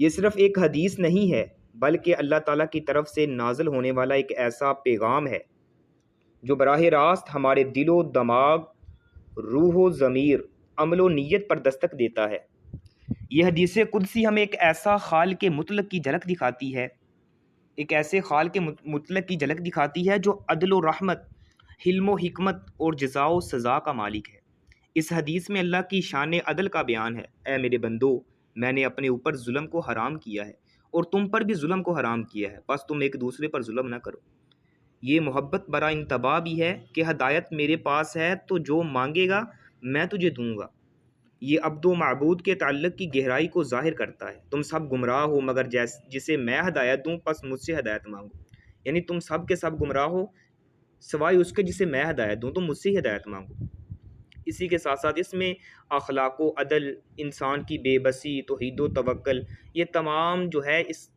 یہ صرف ایک حدیث نہیں ہے بلکہ اللہ تعالیٰ کی طرف سے نازل ہونے والا ایک ایسا پیغام ہے جو براہ راست ہمارے دل و دماغ، روح و ضمیر، عمل و نیت پر دستک دیتا ہے۔ یہ حدیث قدسی ہمیں ایک ایسا خالق مطلق کی جھلک دکھاتی ہے، ایک ایسے خالق مطلق کی جھلک دکھاتی ہے جو عدل و رحمت، حلم و حکمت اور جزا و سزا کا مالک ہے۔ اس حدیث میں اللہ کی شان عدل کا بیان ہے۔ اے میرے بندو، میں نے اپنے اوپر ظلم کو حرام کیا ہے اور تم پر بھی ظلم کو حرام کیا ہے، بس تم ایک دوسرے پر ظلم نہ کرو۔ یہ محبت برا انتباہ بھی ہے کہ ہدایت میرے پاس ہے تو جو مانگے گا میں تجھے دوں گا۔ یہ عبد و معبود کے تعلق کی گہرائی کو ظاہر کرتا ہے۔ تم سب گمراہ ہو مگر جسے میں ہدایت دوں پس مجھ سے ہدایت مانگو، یعنی تم سب کے سب گمراہ ہو سوائے اس کے جسے میں ہدایت دوں، تو مجھ سے ہی ہدایت مانگو۔ اسی کے ساتھ ساتھ اس میں اخلاق و عدل، انسان کی بے بسی، توحید و توکل، یہ تمام جو ہے اس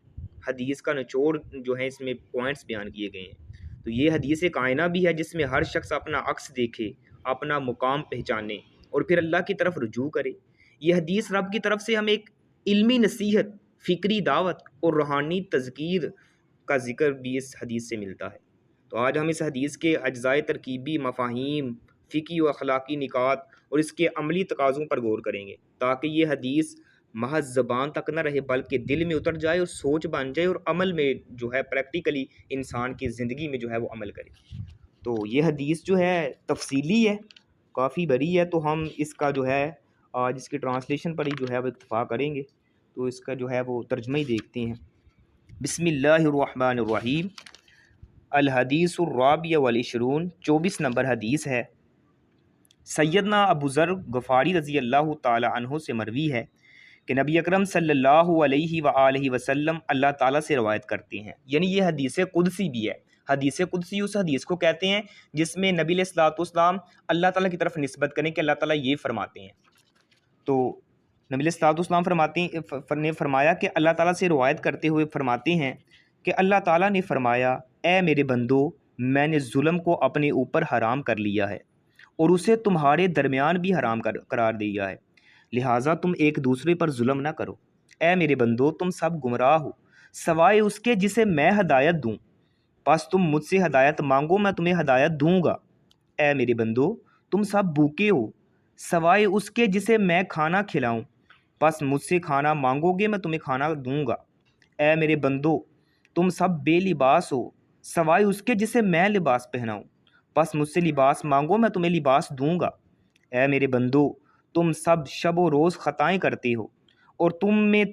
حدیث کا نچوڑ جو ہے اس میں پوائنٹس بیان کیے گئے ہیں۔ تو یہ حدیث ایک آئینہ بھی ہے جس میں ہر شخص اپنا عکس دیکھے، اپنا مقام پہچانے اور پھر اللہ کی طرف رجوع کرے۔ یہ حدیث رب کی طرف سے ہمیں ایک علمی نصیحت، فکری دعوت اور روحانی تذکیر کا ذکر بھی اس حدیث سے ملتا ہے۔ تو آج ہم اس حدیث کے اجزائے ترکیبی، مفاہیم، فقہی و اخلاقی نکات اور اس کے عملی تقاضوں پر غور کریں گے تاکہ یہ حدیث محض زبان تک نہ رہے بلکہ دل میں اتر جائے اور سوچ بن جائے اور عمل میں جو ہے پریکٹیکلی انسان کی زندگی میں جو ہے وہ عمل کرے۔ تو یہ حدیث جو ہے تفصیلی ہے، کافی بڑی ہے، تو ہم اس کا جو ہے آج اس کی ٹرانسلیشن پر ہی جو ہے وہ اکتفا کریں گے۔ تو اس کا جو ہے وہ ترجمہ ہی دیکھتے ہیں۔ بسم اللہ الرحمن الرحیم۔ الحدیث الرابع والعشرون، 24 نمبر حدیث ہے۔ سیدنا ابو ذر غفاری رضی اللہ تعالی عنہ سے مروی ہے کہ نبی اکرم صلی اللہ علیہ وآلہ وسلم اللہ تعالیٰ سے روایت کرتے ہیں، یعنی یہ حدیث قدسی بھی ہے۔ حدیث قدسی اس حدیث کو کہتے ہیں جس میں نبی علیہ الصلوۃ والسلام اللہ تعالیٰ کی طرف نسبت کریں کہ اللہ تعالیٰ یہ فرماتے ہیں۔ تو نبی علیہ الصلوۃ والسلام نے فرمایا کہ اللہ تعالیٰ سے روایت کرتے ہوئے فرماتے ہیں کہ اللہ تعالیٰ نے فرمایا، اے میرے بندو، میں نے ظلم کو اپنے اوپر حرام کر لیا ہے اور اسے تمہارے درمیان بھی حرام قرار دیا ہے، لہٰذا تم ایک دوسرے پر ظلم نہ کرو۔ اے میرے بندو، تم سب گمراہ ہو سوائے اس کے جسے میں ہدایت دوں، پس تم مجھ سے ہدایت مانگو میں تمہیں ہدایت دوں گا۔ اے میرے بندو، تم سب بھوکے ہو سوائے اس کے جسے میں کھانا کھلاؤں، پس مجھ سے کھانا مانگو گے میں تمہیں کھانا دوں گا۔ اے میرے بندو، تم سب بے لباس ہو سوائے اس کے جسے میں لباس پہناؤں، پس مجھ سے لباس مانگو میں تمہیں لباس دوں گا۔ اے میرے بندو، تم سب شب و روز خطائیں کرتے ہو اور تمہارے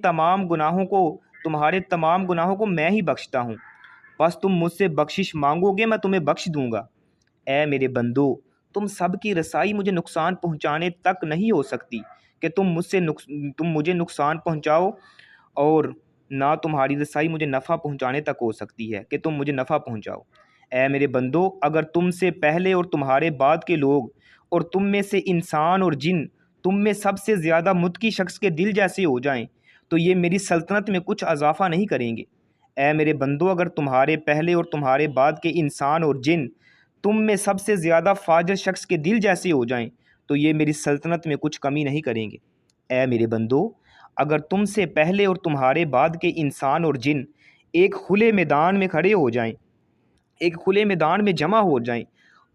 تمام گناہوں کو میں ہی بخشتا ہوں، پس تم مجھ سے بخشش مانگو گے میں تمہیں بخش دوں گا۔ اے میرے بندو، تم سب کی رسائی مجھے نقصان پہنچانے تک نہیں ہو سکتی کہ تم مجھے نقصان پہنچاؤ، اور نہ تمہاری رسائی مجھے نفع پہنچانے تک ہو سکتی ہے کہ تم مجھے نفع پہنچاؤ۔ اے میرے بندو، اگر تم سے پہلے اور تمہارے بعد کے لوگ اور تم میں سے انسان اور جن تم میں سب سے زیادہ متقی شخص کے دل جیسے ہو جائیں تو یہ میری سلطنت میں کچھ اضافہ نہیں کریں گے۔ اے میرے بندو، اگر تمہارے پہلے اور تمہارے بعد کے انسان اور جن تم میں سب سے زیادہ فاجر شخص کے دل جیسے ہو جائیں تو یہ میری سلطنت میں کچھ کمی نہیں کریں گے۔ اے میرے بندو، اگر تم سے پہلے اور تمہارے بعد کے انسان اور جن ایک کھلے میدان میں کھڑے ہو جائیں، ایک کھلے میدان میں جمع ہو جائیں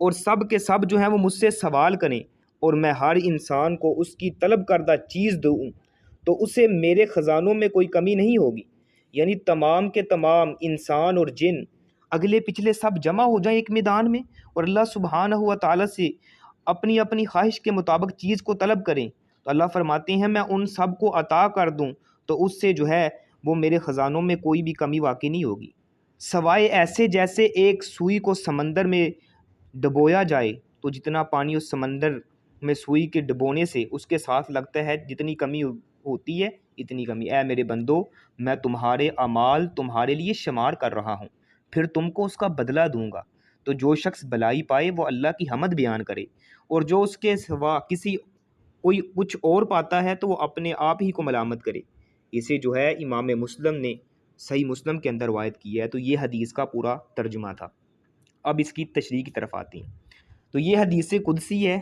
اور سب کے سب جو ہیں وہ مجھ سے سوال کریں اور میں ہر انسان کو اس کی طلب کردہ چیز دوں تو اسے میرے خزانوں میں کوئی کمی نہیں ہوگی، یعنی تمام کے تمام انسان اور جن اگلے پچھلے سب جمع ہو جائیں ایک میدان میں اور اللہ سبحانہ و تعالیٰ سے اپنی اپنی خواہش کے مطابق چیز کو طلب کریں تو اللہ فرماتے ہیں میں ان سب کو عطا کر دوں تو اس سے جو ہے وہ میرے خزانوں میں کوئی بھی کمی واقع نہیں ہوگی، سوائے ایسے جیسے ایک سوئی کو سمندر میں ڈبویا جائے تو جتنا پانی اس سمندر میں سوئی کے ڈبونے سے اس کے ساتھ لگتا ہے جتنی کمی ہوتی ہے اتنی کمی۔ اے میرے بندو، میں تمہارے اعمال تمہارے لیے شمار کر رہا ہوں، پھر تم کو اس کا بدلہ دوں گا۔ تو جو شخص بلائی پائے وہ اللہ کی حمد بیان کرے اور جو اس کے سوا کوئی کچھ اور پاتا ہے تو وہ اپنے آپ ہی کو ملامت کرے۔ اسے جو ہے امام مسلم نے صحیح مسلم کے اندر روایت کی ہے۔ تو یہ حدیث کا پورا ترجمہ تھا۔ اب اس کی تشریح کی طرف آتے ہیں۔ تو یہ حدیث قدسی ہے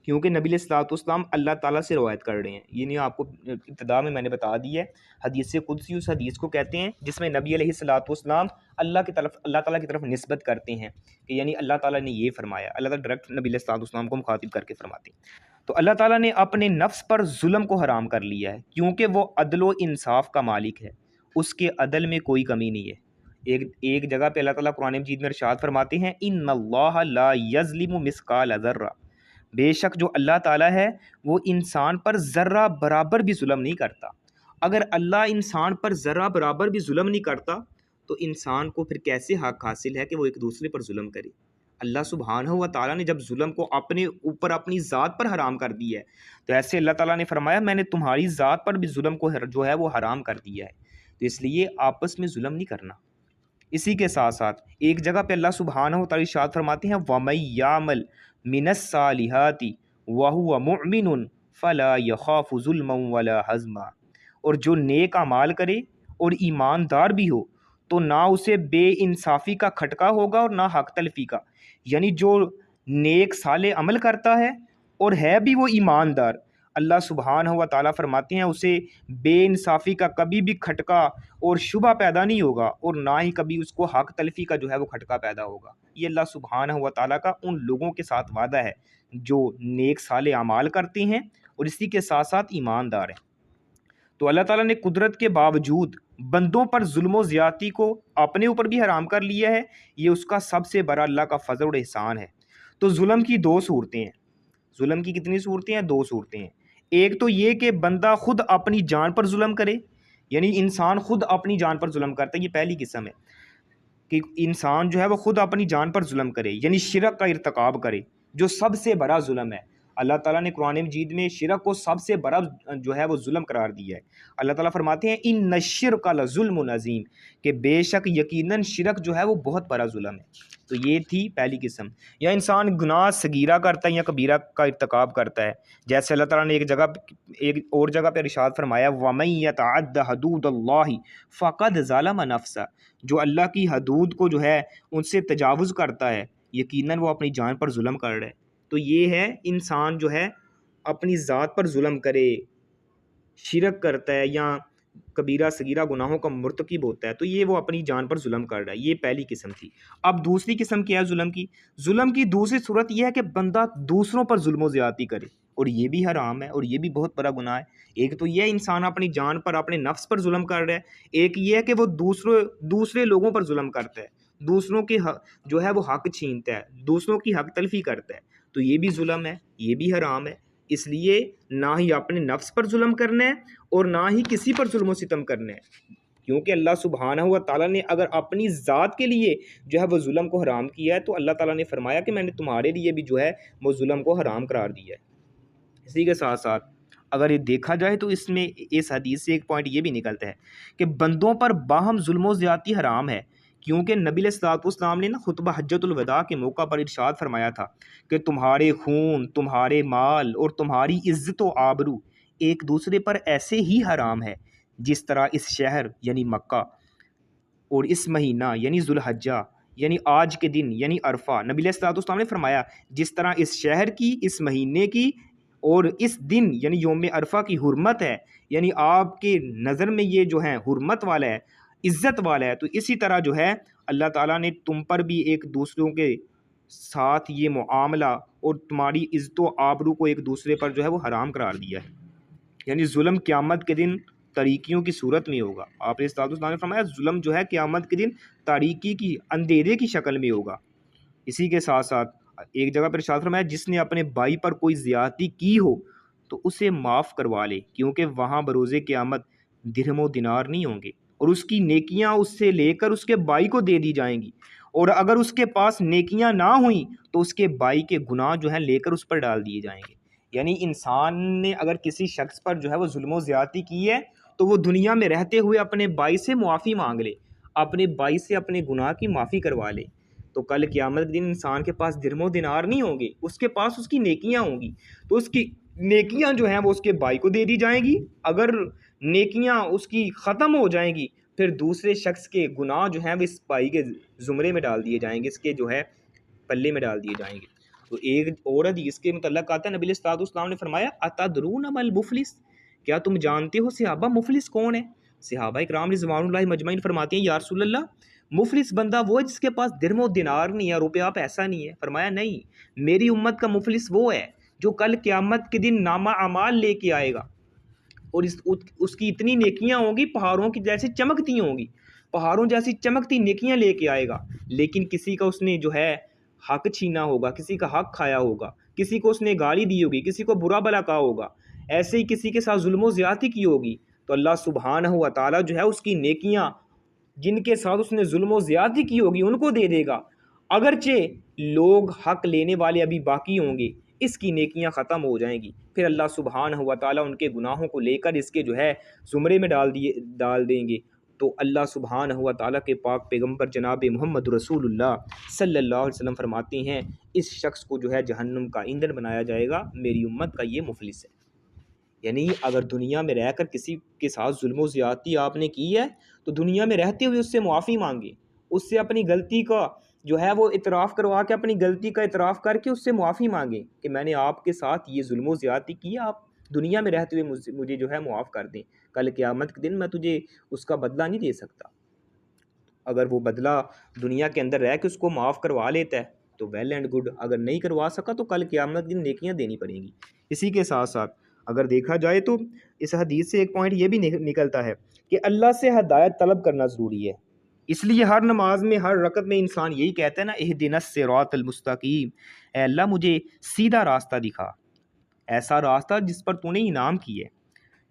کیونکہ نبی علیہ الصلوۃ والسلام اللہ تعالیٰ سے روایت کر رہے ہیں. یہ نہیں آپ کو ابتدا میں نے بتا دی ہے. حدیث قدسی اس حدیث کو کہتے ہیں جس میں نبی علیہ الصلوۃ والسلام اللہ تعالیٰ کی طرف نسبت کرتے ہیں کہ یعنی اللہ تعالیٰ نے یہ فرمایا. اللہ تعالیٰ ڈائریکٹ نبی علیہ الصلوۃ والسلام کو مخاطب کر کے فرماتے ہیں. تو اللہ تعالیٰ نے اپنے نفس پر ظلم کو حرام کر لیا ہے کیونکہ وہ عدل و انصاف کا مالک ہے، اس کے عدل میں کوئی کمی نہیں ہے. ایک جگہ پہ اللہ تعالیٰ قرآن مجید میں ارشاد فرماتے ہیں ان اللہ لا یظلم مثقال ذرہ، بے شک جو اللہ تعالیٰ ہے وہ انسان پر ذرہ برابر بھی ظلم نہیں کرتا. اگر اللہ انسان پر ذرہ برابر بھی ظلم نہیں کرتا تو انسان کو پھر کیسے حق حاصل ہے کہ وہ ایک دوسرے پر ظلم کرے؟ اللہ سبحانہ و تعالیٰ نے جب ظلم کو اپنے اوپر اپنی ذات پر حرام کر دیا ہے تو ایسے اللہ تعالیٰ نے فرمایا میں نے تمہاری ذات پر بھی ظلم کو جو ہے وہ حرام کر دیا ہے. تو اس لیے آپس میں ظلم نہیں کرنا. اسی کے ساتھ ساتھ ایک جگہ پہ اللہ سبحانہ و تعالیٰ ارشاد فرماتے ہیں وَمَن يَعْمَلْ مِنَ الصَّالِحَاتِ وَهُوَ مُؤْمِنٌ فَلَا يَخَافُ ظُلْمًا وَلَا حَظْمًا، اور جو نیک اعمال کرے اور ایماندار بھی ہو تو نہ اسے بے انصافی کا کھٹکا ہوگا اور نہ حق تلفی کا. یعنی جو نیک صالح عمل کرتا ہے اور ہے بھی وہ ایماندار، اللہ سبحانہ و تعالیٰ فرماتے ہیں اسے بے انصافی کا کبھی بھی کھٹکا اور شبہ پیدا نہیں ہوگا اور نہ ہی کبھی اس کو حق تلفی کا جو ہے وہ کھٹکا پیدا ہوگا. یہ اللہ سبحانہ و تعالیٰ کا ان لوگوں کے ساتھ وعدہ ہے جو نیک صالح اعمال کرتے ہیں اور اسی کے ساتھ ساتھ ایماندار ہیں. تو اللہ تعالیٰ نے قدرت کے باوجود بندوں پر ظلم و زیادتی کو اپنے اوپر بھی حرام کر لیا ہے. یہ اس کا سب سے بڑا اللہ کا فضل اور احسان ہے. تو ظلم کی دو صورتیں ہیں. ظلم کی کتنی صورتیں ہیں؟ دو صورتیں ہیں. ایک تو یہ کہ بندہ خود اپنی جان پر ظلم کرے، یعنی انسان خود اپنی جان پر ظلم کرتا ہے. یہ پہلی قسم ہے کہ انسان جو ہے وہ خود اپنی جان پر ظلم کرے، یعنی شرک کا ارتکاب کرے جو سب سے بڑا ظلم ہے. اللہ تعالیٰ نے قرآن مجید میں شرک کو سب سے بڑا جو ہے وہ ظلم قرار دیا ہے. اللہ تعالیٰ فرماتے ہیں ان الشرک لظلم عظیم، کہ بے شک یقیناً شرک جو ہے وہ بہت بڑا ظلم ہے. تو یہ تھی پہلی قسم. یا انسان گناہ صغیرہ کرتا ہے یا کبیرہ کا ارتکاب کرتا ہے، جیسے اللہ تعالیٰ نے ایک اور جگہ پہ ارشاد فرمایا وَمَن يَتَعَدَّ حُدُودَ اللَّهِ فَقَدْ ظَلَمَ نَفْسَهُ، جو اللہ کی حدود کو جو ہے ان سے تجاوز کرتا ہے یقیناً وہ اپنی جان پر ظلم کر رہا ہے. تو یہ ہے انسان جو ہے اپنی ذات پر ظلم کرے، شرک کرتا ہے یا کبیرہ صغیرہ گناہوں کا مرتکب ہوتا ہے تو یہ وہ اپنی جان پر ظلم کر رہا ہے. یہ پہلی قسم تھی. اب دوسری قسم کیا ہے ظلم کی؟ ظلم کی دوسری صورت یہ ہے کہ بندہ دوسروں پر ظلم و زیادتی کرے، اور یہ بھی حرام ہے اور یہ بھی بہت بڑا گناہ ہے. ایک تو یہ انسان اپنی جان پر اپنے نفس پر ظلم کر رہا ہے، ایک یہ ہے کہ وہ دوسرے لوگوں پر ظلم کرتا ہے، دوسروں کے جو ہے وہ حق چھینتا ہے، دوسروں کی حق تلفی کرتا ہے. تو یہ بھی ظلم ہے، یہ بھی حرام ہے. اس لیے نہ ہی اپنے نفس پر ظلم کرنا ہے اور نہ ہی کسی پر ظلم و ستم کرنا ہے، کیونکہ اللہ سبحانہ و تعالیٰ نے اگر اپنی ذات کے لیے جو ہے وہ ظلم کو حرام کیا ہے تو اللہ تعالیٰ نے فرمایا کہ میں نے تمہارے لیے بھی جو ہے وہ ظلم کو حرام قرار دیا ہے. اسی کے ساتھ ساتھ اگر یہ دیکھا جائے تو اس حدیث سے ایک پوائنٹ یہ بھی نکلتا ہے کہ بندوں پر باہم ظلم و زیادتی حرام ہے، کیونکہ نبی علیہ الصلوۃ والسلام نے خطبہ حجۃ الوداع کے موقع پر ارشاد فرمایا تھا کہ تمہارے خون، تمہارے مال اور تمہاری عزت و آبرو ایک دوسرے پر ایسے ہی حرام ہے جس طرح اس شہر یعنی مکہ اور اس مہینہ یعنی ذوالحجہ یعنی آج کے دن یعنی عرفہ، نبی علیہ الصلوۃ والسلام نے فرمایا جس طرح اس شہر کی، اس مہینے کی اور اس دن یعنی یوم عرفہ کی حرمت ہے، یعنی آپ کے نظر میں یہ جو ہے حرمت والا ہے، عزت والا ہے، تو اسی طرح جو ہے اللہ تعالیٰ نے تم پر بھی ایک دوسروں کے ساتھ یہ معاملہ اور تمہاری عزت و آبرو کو ایک دوسرے پر جو ہے وہ حرام قرار دیا ہے. یعنی ظلم قیامت کے دن تاریکیوں کی صورت میں ہوگا. آپ نے فرمایا ظلم جو ہے قیامت کے دن تاریکی کی، اندھیرے کی شکل میں ہوگا. اسی کے ساتھ ساتھ ایک جگہ پر ارشاد فرمایا جس نے اپنے بھائی پر کوئی زیادتی کی ہو تو اسے معاف کروا لے، کیونکہ وہاں بروز قیامت درہم و دینار نہیں ہوں گے اور اس کی نیکیاں اس سے لے کر اس کے بھائی کو دے دی جائیں گی، اور اگر اس کے پاس نیکیاں نہ ہوئیں تو اس کے بھائی کے گناہ جو ہیں لے کر اس پر ڈال دیے جائیں گے. یعنی انسان نے اگر کسی شخص پر جو ہے وہ ظلم و زیادتی کی ہے تو وہ دنیا میں رہتے ہوئے اپنے بھائی سے معافی مانگ لے، اپنے بھائی سے اپنے گناہ کی معافی کروا لے، تو کل قیامت کے دن انسان کے پاس درہم و دینار نہیں ہوں گے، اس کے پاس اس کی نیکیاں ہوں گی، تو اس کی نیکیاں جو ہیں وہ اس کے بھائی کو دے دی جائیں گی. اگر نیکیاں اس کی ختم ہو جائیں گی پھر دوسرے شخص کے گناہ جو ہیں وہ اس بھائی کے زمرے میں ڈال دیے جائیں گے، اس کے جو ہے پلے میں ڈال دیے جائیں گے. تو ایک اور حدیث کے متعلق آتا ہے، نبی علیہ السلام نے فرمایا اتدرون مل مفلس، کیا تم جانتے ہو صحابہ مفلس کون ہے؟ صحابہ اکرام رضوان اللہ مجمعین فرماتے ہیں یا رسول اللہ مفلس بندہ وہ ہے جس کے پاس درم و دینار نہیں ہے، روپیہ پیسہ نہیں ہے۔ فرمایا نہیں، میری امت کا مفلس وہ ہے جو کل قیامت کے دن نامہ اعمال لے کے آئے گا اور اس کی اتنی نیکیاں ہوں گی پہاڑوں کی جیسی چمکتی ہوں گی، پہاڑوں جیسی چمکتی نیکیاں لے کے آئے گا، لیکن کسی کا اس نے جو ہے حق چھینا ہوگا، کسی کا حق کھایا ہوگا، کسی کو اس نے گالی دی ہوگی، کسی کو برا بھلا کہا ہوگا، ایسے ہی کسی کے ساتھ ظلم و زیادتی کی ہوگی، تو اللہ سبحانہ و تعالیٰ جو ہے اس کی نیکیاں جن کے ساتھ اس نے ظلم و زیادتی کی ہوگی ان کو دے دے گا، اگرچہ لوگ حق لینے والے ابھی باقی ہوں گے، اس کی نیکیاں ختم ہو جائیں گی، پھر اللہ سبحانہ و تعالیٰ ان کے گناہوں کو لے کر اس کے جو ہے زمرے میں ڈال دیں گے۔ تو اللہ سبحانہ و تعالیٰ کے پاک پیغمبر جناب محمد رسول اللہ صلی اللہ علیہ وسلم فرماتے ہیں اس شخص کو جو ہے جہنم کا ایندھن بنایا جائے گا، میری امت کا یہ مفلس ہے۔ یعنی اگر دنیا میں رہ کر کسی کے ساتھ ظلم و زیادتی آپ نے کی ہے تو دنیا میں رہتے ہوئے اس سے معافی مانگے، اس سے اپنی غلطی کا جو ہے وہ اعتراف کروا کے اپنی غلطی کا اعتراف کر کے اس سے معافی مانگیں کہ میں نے آپ کے ساتھ یہ ظلم و زیادتی کی ہے، آپ دنیا میں رہتے ہوئے مجھے جو ہے معاف کر دیں، کل قیامت کے دن میں تجھے اس کا بدلہ نہیں دے سکتا۔ اگر وہ بدلہ دنیا کے اندر رہ کے اس کو معاف کروا لیتا ہے تو ویل اینڈ گڈ، اگر نہیں کروا سکا تو کل قیامت کے دن نیکیاں دینی پڑیں گی۔ اسی کے ساتھ ساتھ اگر دیکھا جائے تو اس حدیث سے ایک پوائنٹ یہ بھی نکلتا ہے کہ اللہ سے ہدایت طلب کرنا ضروری ہے، اس لیے ہر نماز میں ہر رکعت میں انسان یہی کہتا ہے نا اہدنا الصراط المستقیم، اے اللہ مجھے سیدھا راستہ دکھا، ایسا راستہ جس پر تو نے انعام کی ہے۔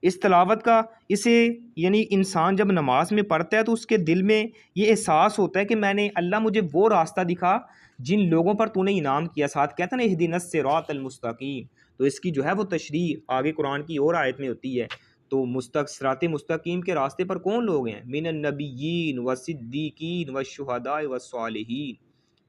اس تلاوت کا اسے یعنی انسان جب نماز میں پڑھتا ہے تو اس کے دل میں یہ احساس ہوتا ہے کہ میں نے اللہ مجھے وہ راستہ دکھا جن لوگوں پر تو نے انعام کیا، ساتھ کہتا ہے نا اہدنا الصراط المستقیم، تو اس کی جو ہے وہ تشریح آگے قرآن کی اور آیت میں ہوتی ہے۔ تو صراط مستقیم کے راستے پر کون لوگ ہیں؟ من النبیین والصدیقین والشہداء والصالحین،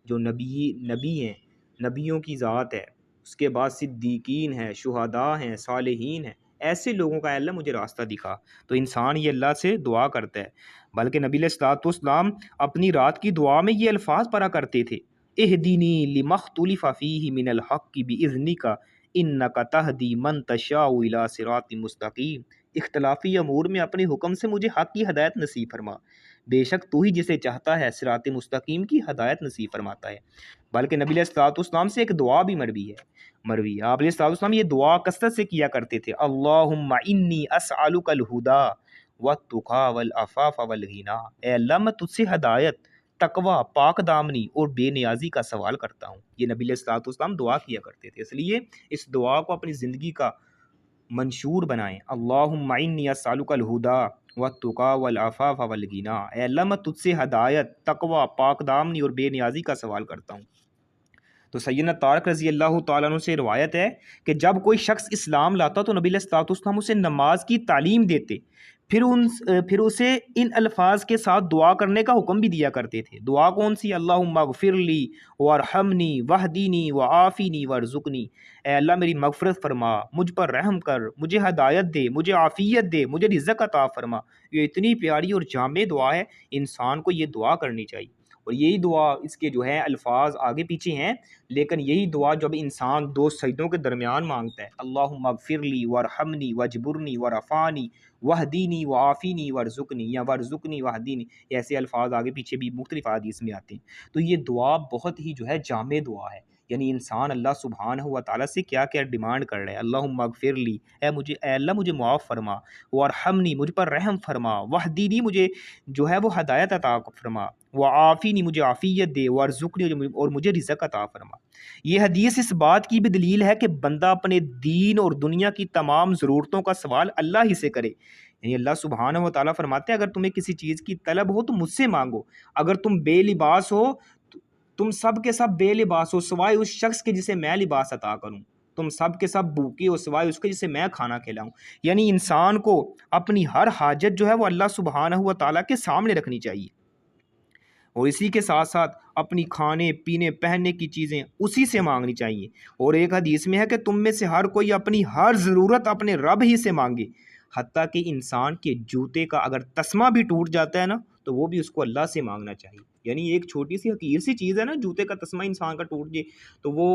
جو نبی ہیں، نبیوں کی ذات ہے، اس کے بعد صدیقین ہیں، شہداء ہیں، صالحین ہیں، ایسے لوگوں کا اللہ مجھے راستہ دکھا۔ تو انسان یہ اللہ سے دعا کرتا ہے، بلکہ نبی علیہ الصلوۃ والسلام اپنی رات کی دعا میں یہ الفاظ پڑھا کرتے تھے اہدنی لما اختلف فیہ من الحق باذنک انک تہدی من تشاء الی صراط مستقیم، اختلافی امور میں اپنے حکم سے مجھے حق کی ہدایت نصیب فرما، بے شک تو ہی جسے چاہتا ہے صراط مستقیم کی ہدایت نصیب فرماتا ہے۔ بلکہ نبی علیہ الصلوۃ والسلام سے ایک دعا بھی مروی ہے، آپ علیہ الصلوۃ والسلام یہ دعا کثرت سے کیا کرتے تھے، اللہم انی اسألک الہدی والتقی والعفاف والغنی، اے اللہ میں تجھ سے ہدایت، تقوی، پاک دامنی اور بے نیازی کا سوال کرتا ہوں۔ یہ نبی علیہ الصلوۃ والسلام دعا کیا کرتے تھے، اس لیے اس دعا کو اپنی زندگی کا منشور بنائیں۔ اللہم انی اسألک الہدی والتقی والعفاف والغنی، اے اللہ میں تجھ سے ہدایت، تقوی، پاک دامنی اور بے نیازی کا سوال کرتا ہوں۔ تو سیدنا طارق رضی اللہ تعالیٰ عنہ سے روایت ہے کہ جب کوئی شخص اسلام لاتا تو نبی علیہ الصلوۃ والسلام اسے نماز کی تعلیم دیتے، پھر اسے ان الفاظ کے ساتھ دعا کرنے کا حکم بھی دیا کرتے تھے۔ دعا کون سی؟ اللہم اغفر لی وارحمنی واہدینی وعافینی وارزقنی، اے اللہ میری مغفرت فرما، مجھ پر رحم کر، مجھے ہدایت دے، مجھے عافیت دے، مجھے رزق عطا فرما۔ یہ اتنی پیاری اور جامع دعا ہے، انسان کو یہ دعا کرنی چاہیے، اور یہی دعا اس کے جو ہے الفاظ آگے پیچھے ہیں، لیکن یہی دعا جب انسان دو سجدوں کے درمیان مانگتا ہے، اللہم اغفر لی وارحمنی واجبرنی ورفانی وہدینی وعافینی ورزقنی یا ورزقنی وہدینی، ایسے الفاظ آگے پیچھے بھی مختلف احادیث میں آتے ہیں۔ تو یہ دعا بہت ہی جو ہے جامع دعا ہے، یعنی انسان اللہ سبحانہ و تعالیٰ سے کیا کیا ڈیمانڈ کر رہا ہے، اللہم اغفر لی، اے اللہ مجھے معاف فرما، وارحمنی مجھ پر رحم فرما، وہدینی مجھے جو ہے وہ ہدایت عطا فرما، وعافینی مجھے عافیت دے، وارزقنی اور مجھے رزق عطا فرما۔ یہ حدیث اس بات کی بھی دلیل ہے کہ بندہ اپنے دین اور دنیا کی تمام ضرورتوں کا سوال اللہ ہی سے کرے، یعنی اللہ سبحانہ و تعالیٰ فرماتے ہیں اگر تمہیں کسی چیز کی طلب ہو تو مجھ سے مانگو، اگر تم بے لباس ہو، تم سب کے سب بے لباس ہو سوائے اس شخص کے جسے میں لباس عطا کروں، تم سب کے سب بھوکے ہو سوائے اس کے جسے میں کھانا کھلاؤں۔ یعنی انسان کو اپنی ہر حاجت جو ہے وہ اللہ سبحانہ و تعالیٰ کے سامنے رکھنی چاہیے، اور اسی کے ساتھ ساتھ اپنی کھانے پینے پہننے کی چیزیں اسی سے مانگنی چاہیے۔ اور ایک حدیث میں ہے کہ تم میں سے ہر کوئی اپنی ہر ضرورت اپنے رب ہی سے مانگے، حتیٰ کہ انسان کے جوتے کا اگر تسمہ بھی ٹوٹ جاتا ہے نا تو وہ بھی اس کو اللہ سے مانگنا چاہیے۔ یعنی ایک چھوٹی سی حقیر سی چیز ہے نا، جوتے کا تسمہ انسان کا ٹوٹ جائے تو وہ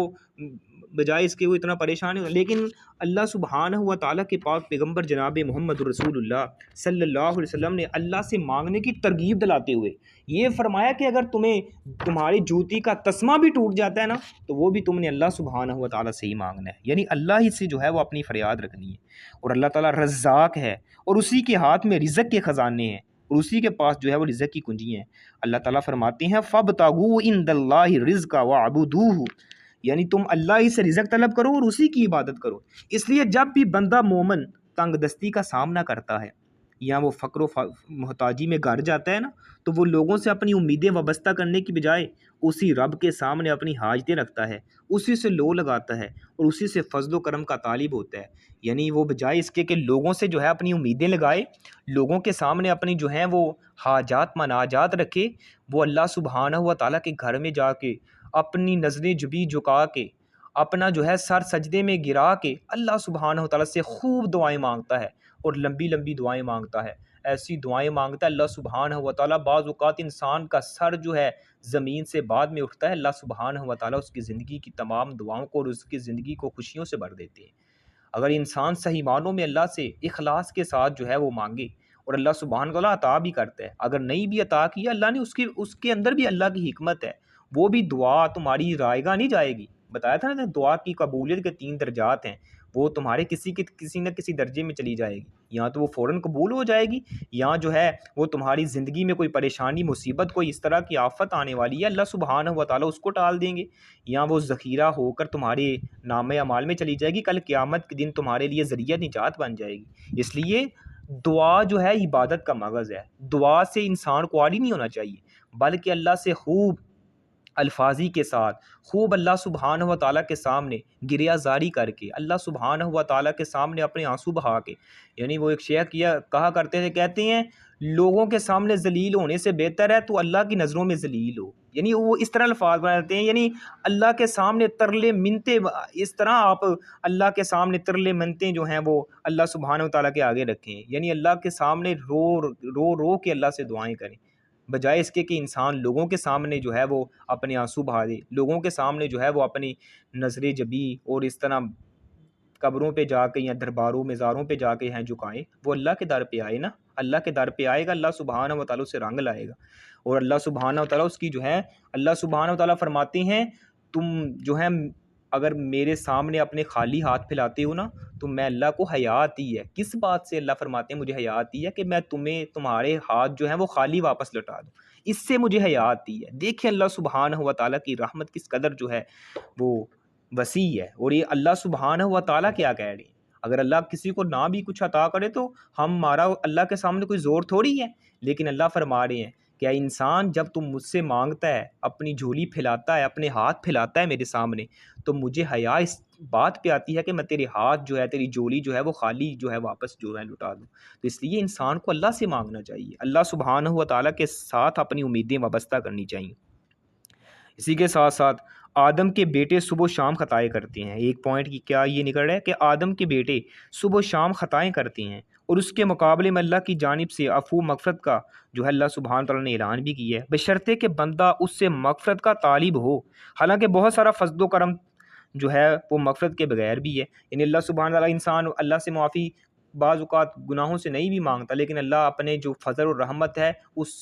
بجائے اس کے وہ اتنا پریشان ہے، لیکن اللہ سبحانہ و تعالیٰ کے پاک پیغمبر جناب محمد رسول اللہ صلی اللہ علیہ وسلم نے اللہ سے مانگنے کی ترغیب دلاتے ہوئے یہ فرمایا کہ اگر تمہیں تمہاری جوتی کا تسمہ بھی ٹوٹ جاتا ہے نا تو وہ بھی تم نے اللہ سبحانہ و تعالیٰ سے ہی مانگنا ہے، یعنی اللہ ہی سے جو ہے وہ اپنی فریاد رکھنی ہے۔ اور اللہ تعالیٰ رزاق ہے اور اسی کے ہاتھ میں رزق کے خزانے ہیں اور اسی کے پاس جو ہے وہ رزق کی کنجی ہیں۔ اللہ تعالیٰ فرماتے ہیں فَابْتَغُوا عِندَ اللَّهِ الرِّزْقَ وَاعْبُدُوهُ، یعنی تم اللہ ہی سے رزق طلب کرو اور اسی کی عبادت کرو۔ اس لیے جب بھی بندہ مومن تنگ دستی کا سامنا کرتا ہے یا وہ فقر و محتاجی میں گھر جاتا ہے نا تو وہ لوگوں سے اپنی امیدیں وابستہ کرنے کی بجائے اسی رب کے سامنے اپنی حاجتیں رکھتا ہے، اسی سے لو لگاتا ہے اور اسی سے فضل و کرم کا طالب ہوتا ہے۔ یعنی وہ بجائے اس کے کہ لوگوں سے جو ہے اپنی امیدیں لگائے، لوگوں کے سامنے اپنی جو ہیں وہ حاجات مناجات رکھے، وہ اللہ سبحانہ و تعالیٰ کے گھر میں جا کے اپنی نظریں جبی جھکا کے اپنا جو ہے سر سجدے میں گرا کے اللہ سبحانہ و تعالیٰ سے خوب دعائیں مانگتا ہے اور لمبی لمبی دعائیں مانگتا ہے، ایسی دعائیں مانگتا ہے اللہ سبحانہ و تعالیٰ۔ بعض اوقات انسان کا سر جو ہے زمین سے بعد میں اٹھتا ہے، اللہ سبحانہ و تعالیٰ اس کی زندگی کی تمام دعاؤں کو اور اس کی زندگی کو خوشیوں سے بھر دیتے ہیں۔ اگر انسان صحیح معنوں میں اللہ سے اخلاص کے ساتھ جو ہے وہ مانگے اور اللہ سبحانہ و تعالیٰ عطا بھی کرتا ہے، اگر نہیں بھی عطا کیا اللہ نے اس کے اندر بھی اللہ کی حکمت ہے، وہ بھی دعا تمہاری رائے گاہ نہیں جائے گی۔ بتایا تھا نا دعا کی قبولیت کے 3 درجات ہیں، وہ تمہارے کسی نہ کسی درجے میں چلی جائے گی، یا تو وہ فوراً قبول ہو جائے گی یا جو ہے وہ تمہاری زندگی میں کوئی پریشانی مصیبت کوئی اس طرح کی آفت آنے والی ہے اللہ سبحانہ و تعالیٰ اس کو ٹال دیں گے، یا وہ ذخیرہ ہو کر تمہارے نامہ اعمال میں چلی جائے گی، کل قیامت کے دن تمہارے لیے ذریعہ نجات بن جائے گی۔ اس لیے دعا جو ہے عبادت کا مغز ہے، دعا سے انسان کو عالی نہیں ہونا چاہیے بلکہ اللہ سے خوب الفاظی کے ساتھ خوب اللہ سبحانہ و تعالیٰ کے سامنے گریہ زاری کر کے اللہ سبحانہ و تعالیٰ کے سامنے اپنے آنسو بہا کے، یعنی وہ ایک شیخ کہا کرتے تھے، کہتے ہیں لوگوں کے سامنے ذلیل ہونے سے بہتر ہے تو اللہ کی نظروں میں ذلیل ہو، یعنی وہ اس طرح الفاظ بناتے ہیں، یعنی اللہ کے سامنے ترلے منتیں اس طرح آپ اللہ کے سامنے ترلے منتیں جو ہیں وہ اللہ سبحانہ و تعالیٰ کے آگے رکھیں، یعنی اللہ کے سامنے رو کے اللہ سے دعائیں کریں، بجائے اس کے کہ انسان لوگوں کے سامنے جو ہے وہ اپنے آنسو بہا دے، لوگوں کے سامنے جو ہے وہ اپنی نظر جبی اور اس طرح قبروں پہ جا کے یا درباروں مزاروں پہ جا کے ہیں جھکائیں۔ وہ اللہ کے در پہ آئے نا، اللہ کے در پہ آئے گا، اللہ سبحانہ و تعالیٰ سے رنگ لائے گا اور اللہ سبحانہ و تعالیٰ اس کی جو ہے اللہ سبحانہ و تعالیٰ فرماتے ہیں تم جو ہے اگر میرے سامنے اپنے خالی ہاتھ پھیلاتے ہو نا تو میں اللہ کو حیا آتی ہے۔ کس بات سے اللہ فرماتے ہیں مجھے حیا آتی ہے کہ میں تمہارے ہاتھ جو ہیں وہ خالی واپس لوٹا دوں، اس سے مجھے حیا آتی ہے۔ دیکھیں اللہ سبحانہ و تعالیٰ کی رحمت کس قدر جو ہے وہ وسیع ہے، اور یہ اللہ سبحانہ و تعالیٰ کیا کہہ رہے ہیں، اگر اللہ کسی کو نہ بھی کچھ عطا کرے تو ہمارا اللہ کے سامنے کوئی زور تھوڑی ہے، لیکن اللہ فرما رہے ہیں کہ اے انسان جب تم مجھ سے مانگتا ہے، اپنی جھولی پھیلاتا ہے، اپنے ہاتھ پھیلاتا ہے میرے سامنے، تو مجھے حیا اس بات پہ آتی ہے کہ میں تیرے ہاتھ جو ہے تیری جھولی جو ہے وہ خالی جو ہے واپس جو ہے لٹا دوں۔ تو اس لیے انسان کو اللہ سے مانگنا چاہیے، اللہ سبحانہ و تعالیٰ کے ساتھ اپنی امیدیں وابستہ کرنی چاہیے۔ اسی کے ساتھ ساتھ آدم کے بیٹے صبح و شام خطائیں کرتے ہیں، ایک پوائنٹ کی کیا یہ نکل رہا ہے کہ آدم کے بیٹے صبح و شام خطائیں کرتے ہیں اور اس کے مقابلے میں اللہ کی جانب سے عفو مغفرت کا جو ہے اللہ سبحانہ تعالیٰ نے اعلان بھی کیا ہے، بشرطے کہ بندہ اس سے مغفرت کا طالب ہو۔ حالانکہ بہت سارا فضل و کرم جو ہے وہ مغفرت کے بغیر بھی ہے، یعنی اللہ سبحانہ تعالیٰ انسان اللہ سے معافی بعض اوقات گناہوں سے نہیں بھی مانگتا، لیکن اللہ اپنے جو فضل اور رحمت ہے اس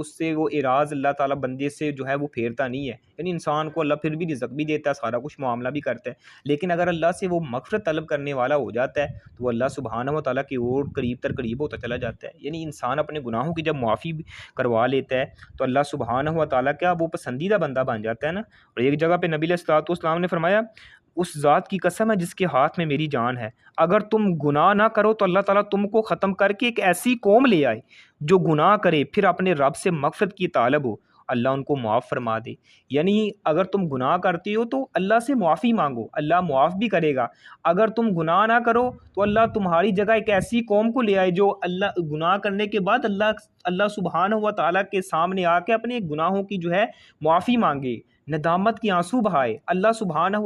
سے وہ اعراض اللہ تعالیٰ بندے سے جو ہے وہ پھیرتا نہیں ہے، یعنی انسان کو اللہ پھر بھی رزق بھی دیتا ہے، سارا کچھ معاملہ بھی کرتا ہے، لیکن اگر اللہ سے وہ مغفرت طلب کرنے والا ہو جاتا ہے تو وہ اللہ سبحانہ و تعالیٰ کی اور قریب ہوتا چلا جاتا ہے۔ یعنی انسان اپنے گناہوں کی جب معافی کروا لیتا ہے تو اللہ سبحانہ و تعالیٰ کیا وہ پسندیدہ بندہ بن جاتا ہے نا۔ اور ایک جگہ پہ نبی علیہ الصلوۃ والسلام نے فرمایا اس ذات کی قسم ہے جس کے ہاتھ میں میری جان ہے، اگر تم گناہ نہ کرو تو اللہ تعالیٰ تم کو ختم کر کے ایک ایسی قوم لے آئے جو گناہ کرے پھر اپنے رب سے مغفرت کی طالب ہو، اللہ ان کو معاف فرما دے۔ یعنی اگر تم گناہ کرتے ہو تو اللہ سے معافی مانگو، اللہ معاف بھی کرے گا، اگر تم گناہ نہ کرو تو اللہ تمہاری جگہ ایک ایسی قوم کو لے آئے جو اللہ گناہ کرنے کے بعد اللہ سبحانہ و تعالیٰ کے سامنے آ کے اپنے گناہوں کی جو ہے معافی مانگے، ندامت کی آنسو بہائے، اللہ سبحانہ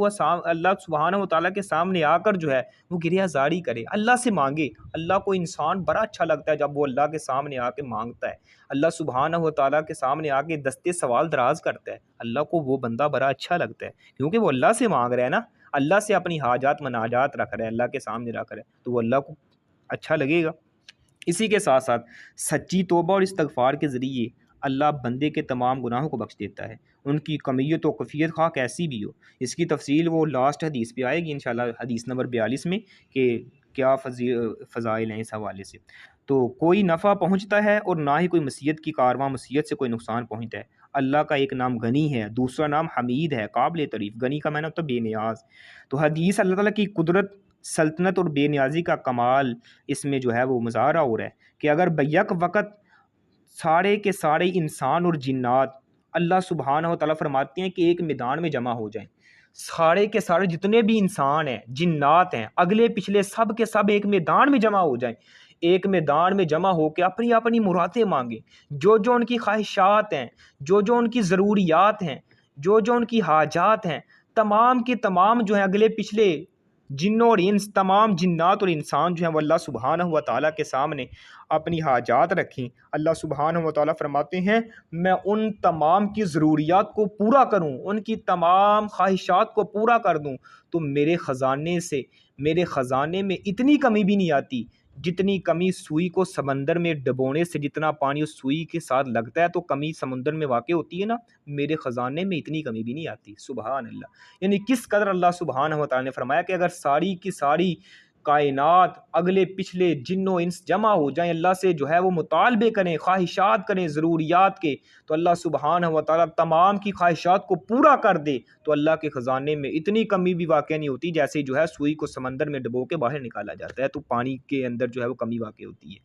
و تعالیٰ کے سامنے آ کر جو ہے وہ گریہ زاری کرے، اللہ سے مانگے۔ اللہ کو انسان بڑا اچھا لگتا ہے جب وہ اللہ کے سامنے آ کے مانگتا ہے، اللہ سبحانہ و تعالیٰ کے سامنے آ کے دستے سوال دراز کرتا ہے، اللہ کو وہ بندہ بڑا اچھا لگتا ہے، کیونکہ وہ اللہ سے مانگ رہا ہے نا، اللہ سے اپنی حاجات مناجات رکھ رہا ہے، اللہ کے سامنے رکھ رہا ہے، تو وہ اللہ کو اچھا لگے گا۔ اسی کے ساتھ ساتھ سچی توبہ اور استغفار کے ذریعے اللہ بندے کے تمام گناہوں کو بخش دیتا ہے، ان کی کمیت و کفیت خواہ کیسی بھی ہو۔ اس کی تفصیل وہ لاسٹ حدیث پہ آئے گی انشاءاللہ، حدیث نمبر 42 میں، کہ کیا فضائل ہیں اس حوالے سے۔ تو کوئی نفع پہنچتا ہے اور نہ ہی کوئی مسیت کی کارواں مسیت سے کوئی نقصان پہنچتا ہے۔ اللہ کا ایک نام غنی ہے، دوسرا نام حمید ہے، قابل تعریف۔ غنی کا معنی ہوتا ہے بے نیاز۔ تو حدیث اللہ تعالیٰ کی قدرت، سلطنت اور بے نیازی کا کمال اس میں جو ہے وہ مظاہرہ ہو رہا ہے کہ اگر بیک وقت سارے کے سارے انسان اور جنات، اللہ سبحانہ و تعالیٰ فرماتے ہیں کہ ایک میدان میں جمع ہو جائیں، سارے کے سارے جتنے بھی انسان ہیں، جنات ہیں، اگلے پچھلے سب کے سب ایک میدان میں جمع ہو جائیں، ایک میدان میں جمع ہو کے اپنی اپنی مرادیں مانگیں، جو جو ان کی خواہشات ہیں، جو جو ان کی ضروریات ہیں، جو جو ان کی حاجات ہیں، تمام کے تمام جو ہیں اگلے پچھلے جنوں اور انس، تمام جنات اور انسان جو ہیں وہ اللہ سبحانہ و تعالیٰ کے سامنے اپنی حاجات رکھیں۔ اللہ سبحانہ و تعالیٰ فرماتے ہیں میں ان تمام کی ضروریات کو پورا کروں، ان کی تمام خواہشات کو پورا کر دوں، تو میرے خزانے میں اتنی کمی بھی نہیں آتی جتنی کمی سوئی کو سمندر میں ڈبونے سے جتنا پانی اس سوئی کے ساتھ لگتا ہے تو کمی سمندر میں واقع ہوتی ہے نا، میرے خزانے میں اتنی کمی بھی نہیں آتی۔ سبحان اللہ، یعنی کس قدر اللہ سبحانہ و تعالیٰ نے فرمایا کہ اگر ساری کی ساری کائنات، اگلے پچھلے جنوں انس جمع ہو جائیں، اللہ سے جو ہے وہ مطالبے کریں، خواہشات کریں ضروریات کے، تو اللہ سبحانہ و تعالیٰ تمام کی خواہشات کو پورا کر دے، تو اللہ کے خزانے میں اتنی کمی بھی واقع نہیں ہوتی جیسے جو ہے سوئی کو سمندر میں ڈبو کے باہر نکالا جاتا ہے تو پانی کے اندر جو ہے وہ کمی واقع ہوتی ہے۔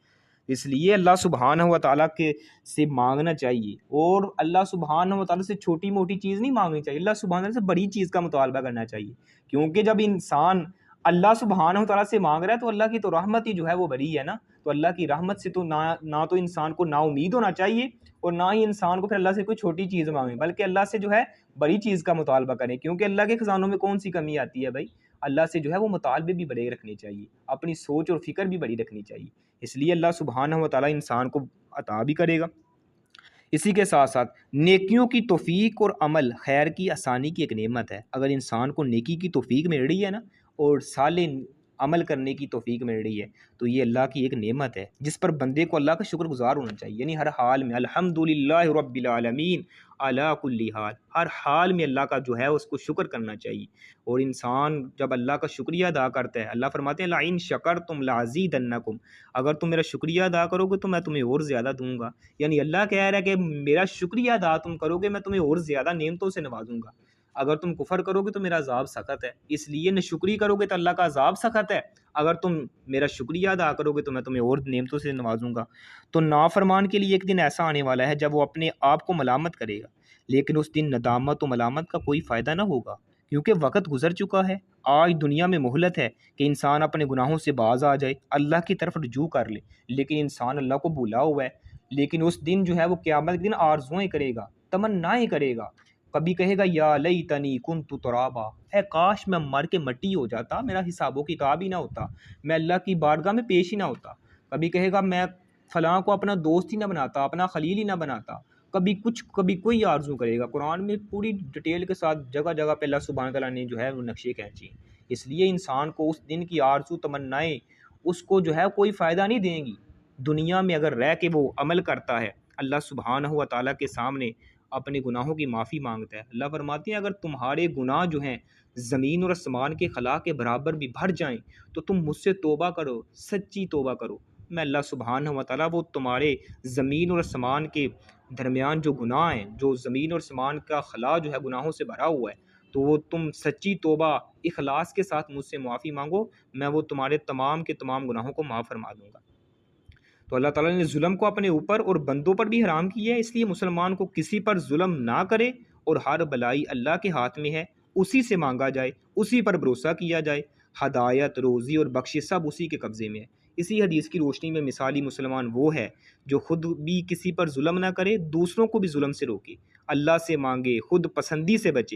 اس لیے اللہ سبحانہ و تعالیٰ کے سے مانگنا چاہیے، اور اللہ سبحانہ و تعالیٰ سے چھوٹی موٹی چیز نہیں مانگنی چاہیے، اللہ سبحانہ و تعالیٰ سے بڑی چیز کا مطالبہ کرنا چاہیے، کیونکہ جب انسان اللہ سبحانہ و تعالیٰ سے مانگ رہا ہے تو اللہ کی تو رحمت ہی جو ہے وہ بڑی ہے نا، تو اللہ کی رحمت سے تو نہ تو انسان کو نا امید ہونا چاہیے، اور نہ ہی انسان کو پھر اللہ سے کوئی چھوٹی چیز مانگے، بلکہ اللہ سے جو ہے بڑی چیز کا مطالبہ کریں، کیونکہ اللہ کے خزانوں میں کون سی کمی آتی ہے بھائی، اللہ سے جو ہے وہ مطالبے بھی بڑے رکھنے چاہیے، اپنی سوچ اور فکر بھی بڑی رکھنی چاہیے، اس لیے اللہ سبحانہ و تعالیٰ انسان کو عطا بھی کرے گا۔ اسی کے ساتھ ساتھ نیکیوں کی توفیق اور عمل خیر کی آسانی کی ایک نعمت ہے۔ اگر انسان کو نیکی کی توفیق مل رہی ہے نا، اور صالح عمل کرنے کی توفیق مل رہی ہے، تو یہ اللہ کی ایک نعمت ہے جس پر بندے کو اللہ کا شکر گزار ہونا چاہیے، یعنی ہر حال میں الحمدللہ رب العالمین علی کل حال، ہر حال میں اللہ کا جو ہے اس کو شکر کرنا چاہیے۔ اور انسان جب اللہ کا شکریہ ادا کرتا ہے، اللہ فرماتے ہیں لئن شکرتم لازیدنکم، اگر تم میرا شکریہ ادا کرو گے تو میں تمہیں اور زیادہ دوں گا، یعنی اللہ کہہ رہا ہے کہ میرا شکریہ ادا تم کرو گے میں تمہیں اور زیادہ نعمتوں سے نوازوں گا، اگر تم کفر کرو گے تو میرا عذاب سخت ہے، اس لیے نہ شکری کرو گے تو اللہ کا عذاب سخت ہے، اگر تم میرا شکریہ ادا کرو گے تو میں تمہیں اور نعمتوں سے نوازوں گا۔ تو نافرمان کے لیے ایک دن ایسا آنے والا ہے جب وہ اپنے آپ کو ملامت کرے گا، لیکن اس دن ندامت و ملامت کا کوئی فائدہ نہ ہوگا، کیونکہ وقت گزر چکا ہے۔ آج دنیا میں مہلت ہے کہ انسان اپنے گناہوں سے باز آ جائے، اللہ کی طرف رجوع کر لے، لیکن انسان اللہ کو بھولا ہوا ہے، لیکن اس دن جو ہے وہ قیامت کے دن آرزوئیں کرے گا، تمنائیں کرے گا، کبھی کہے گا یا لیتنی کنت ترابا، اے کاش میں مر کے مٹی ہو جاتا، میرا حساب و کتاب ہی نہ ہوتا، میں اللہ کی بارگاہ میں پیش ہی نہ ہوتا، کبھی کہے گا میں فلاں کو اپنا دوست ہی نہ بناتا، اپنا خلیل ہی نہ بناتا، کبھی کوئی آرزو کرے گا۔ قرآن میں پوری ڈیٹیل کے ساتھ جگہ جگہ پہ اللہ سبحانہ تعالیٰ نے جو ہے وہ نقشے کھینچے، اس لیے انسان کو اس دن کی آرزو تمنائیں اس کو جو ہے کوئی فائدہ نہیں دیں گی۔ دنیا میں اگر رہ کے وہ عمل کرتا ہے، اللہ سبحانہ و تعالیٰ کے سامنے اپنے گناہوں کی معافی مانگتا ہے، اللہ فرماتے ہیں اگر تمہارے گناہ جو ہیں زمین اور آسمان کے خلا کے برابر بھی بھر جائیں تو تم مجھ سے توبہ کرو، سچی توبہ کرو، میں اللہ سبحانہ و تعالیٰ وہ تمہارے زمین اور آسمان کے درمیان جو گناہ ہیں، جو زمین اور آسمان کا خلا جو ہے گناہوں سے بھرا ہوا ہے، تو وہ تم سچی توبہ اخلاص کے ساتھ مجھ سے معافی مانگو، میں وہ تمہارے تمام کے تمام گناہوں کو معاف فرما دوں گا۔ تو اللہ تعالیٰ نے ظلم کو اپنے اوپر اور بندوں پر بھی حرام کیا ہے، اس لیے مسلمان کو کسی پر ظلم نہ کرے، اور ہر بلائی اللہ کے ہاتھ میں ہے، اسی سے مانگا جائے، اسی پر بھروسہ کیا جائے۔ ہدایت، روزی اور بخشش سب اسی کے قبضے میں ہے۔ اسی حدیث کی روشنی میں مثالی مسلمان وہ ہے جو خود بھی کسی پر ظلم نہ کرے، دوسروں کو بھی ظلم سے روکے، اللہ سے مانگے، خود پسندی سے بچے